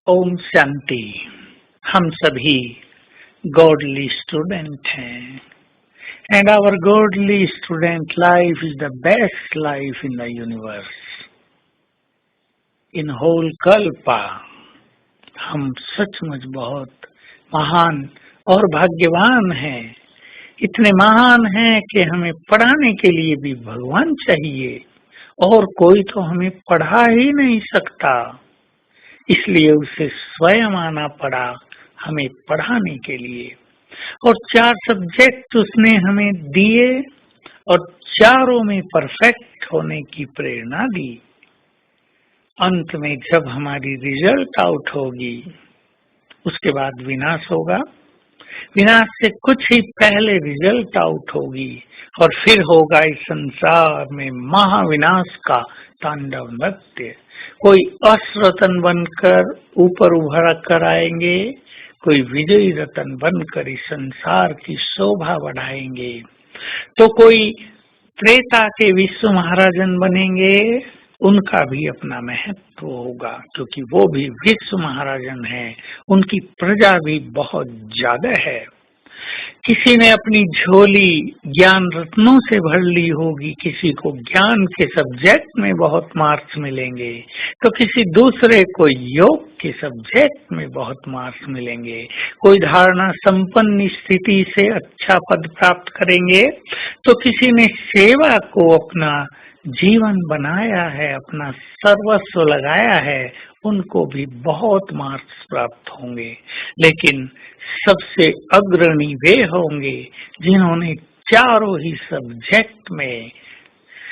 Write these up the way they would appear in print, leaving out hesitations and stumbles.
ओम शांति। हम सभी गॉडली स्टूडेंट हैं and our godly student life is the best life in the universe, in whole कल्पा। हम सचमुच बहुत महान और भाग्यवान हैं। इतने महान हैं कि हमें पढ़ाने के लिए भी भगवान चाहिए और कोई तो हमें पढ़ा ही नहीं सकता, इसलिए उसे स्वयं आना पड़ा हमें पढ़ाने के लिए। और 4 सब्जेक्ट उसने हमें दिए और चारों में परफेक्ट होने की प्रेरणा दी। अंत में जब हमारी रिजल्ट आउट होगी, उसके बाद विनाश होगा। विनाश से कुछ ही पहले रिजल्ट आउट होगी और फिर होगा इस संसार में महाविनाश का तांडव नृत्य। कोई अश्रतन बनकर ऊपर उभर कर आएंगे, कोई विजयी रतन बनकर इस संसार की शोभा बढ़ाएंगे, तो कोई त्रेता के विश्व महाराजन बनेंगे। उनका भी अपना महत्व होगा क्योंकि वो भी विश्व महाराजन हैं, उनकी प्रजा भी बहुत ज्यादा है। किसी ने अपनी झोली ज्ञान रत्नों से भर ली होगी, किसी को ज्ञान के सब्जेक्ट में बहुत मार्क्स मिलेंगे, तो किसी दूसरे को योग के सब्जेक्ट में बहुत मार्क्स मिलेंगे। कोई धारणा संपन्न स्थिति से अच्छा पद प्राप्त करेंगे, तो किसी ने सेवा को अपना जीवन बनाया है, अपना सर्वस्व लगाया है, उनको भी बहुत मार्क्स प्राप्त होंगे। लेकिन सबसे अग्रणी वे होंगे जिन्होंने चारों ही सब्जेक्ट में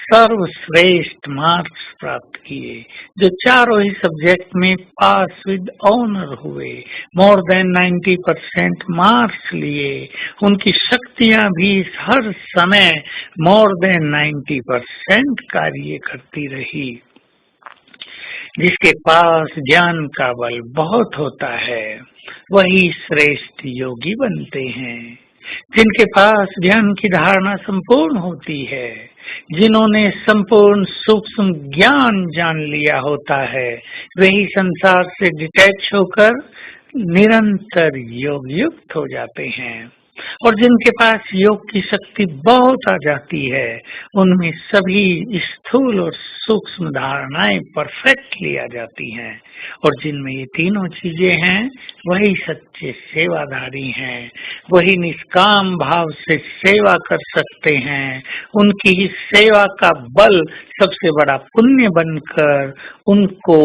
सर्वश्रेष्ठ मार्क्स प्राप्त किए, जो चारों ही सब्जेक्ट में पास विद ऑनर हुए, मोर देन 90% मार्क्स लिए। उनकी शक्तियां भी हर समय मोर देन 90% कार्य करती रही। जिसके पास ज्ञान का बल बहुत होता है वही श्रेष्ठ योगी बनते हैं। जिनके पास ज्ञान की धारणा संपूर्ण होती है, जिन्होंने संपूर्ण सूक्ष्म ज्ञान जान लिया होता है, वही संसार से डिटैच होकर निरंतर योग युक्त हो जाते हैं। और जिनके पास योग की शक्ति बहुत आ जाती है, उनमें सभी स्थूल और सूक्ष्म धारणाएं परफेक्टली आ जाती हैं। और जिनमें ये तीनों चीजें हैं, वही सच्चे सेवादारी हैं, वही निष्काम भाव से सेवा कर सकते हैं। उनकी ही सेवा का बल सबसे बड़ा पुण्य बनकर उनको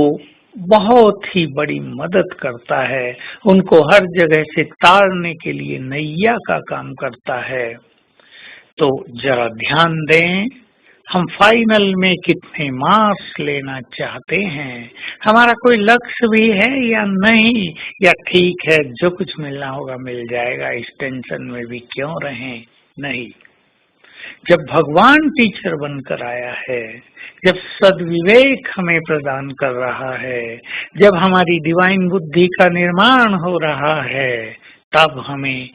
बहुत ही बड़ी मदद करता है, उनको हर जगह से तारने के लिए नैया का काम करता है। तो जरा ध्यान दें, हम फाइनल में कितने मार्क्स लेना चाहते हैं, हमारा कोई लक्ष्य भी है या नहीं, या ठीक है जो कुछ मिलना होगा मिल जाएगा, इस टेंशन में भी क्यों रहें। नहीं, जब भगवान टीचर बनकर आया है, जब सद्विवेक हमें प्रदान कर रहा है, जब हमारी डिवाइन बुद्धि का निर्माण हो रहा है, तब हमें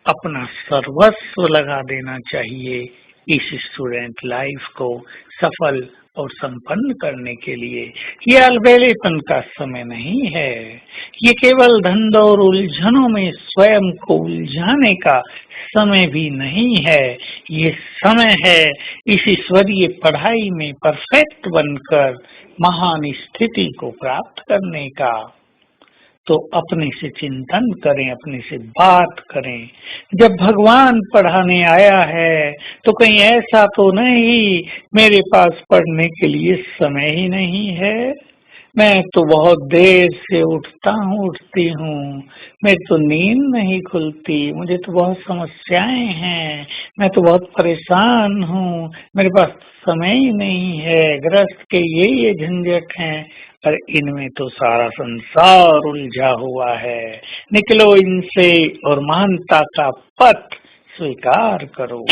अपना सर्वस्व लगा देना चाहिए इस स्टूडेंट लाइफ को सफल और संपन्न करने के लिए। ये अलबेलेपन का समय नहीं है, ये केवल धंध और उलझनों में स्वयं को उलझाने का समय भी नहीं है। ये समय है इस ईश्वरीय पढ़ाई में परफेक्ट बनकर महान स्थिति को प्राप्त करने का। तो अपने से चिंतन करें, अपने से बात करें। जब भगवान पढ़ाने आया है तो कहीं ऐसा तो नहीं मेरे पास पढ़ने के लिए समय ही नहीं है, मैं तो बहुत देर से उठती हूँ, मेरी तो नींद नहीं खुलती, मुझे तो बहुत समस्याएं हैं, मैं तो बहुत परेशान हूँ, मेरे पास समय ही नहीं है, गृहस्थ के ये झंझट हैं, पर इनमें तो सारा संसार उलझा हुआ है। निकलो इनसे और महानता का पथ स्वीकार करो।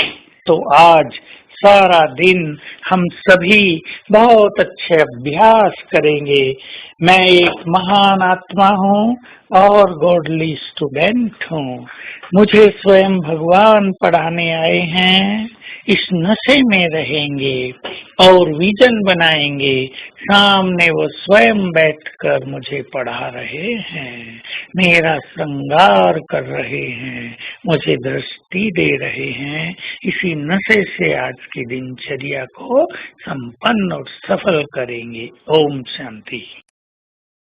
तो आज सारा दिन हम सभी बहुत अच्छे अभ्यास करेंगे। मैं एक महान आत्मा हूँ और गॉडली स्टूडेंट हूँ। मुझे स्वयं भगवान पढ़ाने आए हैं। इस नशे में रहेंगे और विजन बनाएंगे। सामने वो स्वयं बैठकर मुझे पढ़ा रहे हैं, मेरा श्रृंगार कर रहे हैं, मुझे दृष्टि दे रहे हैं। इसी नशे से आज की दिनचर्या को संपन्न और सफल करेंगे। ओम शांति।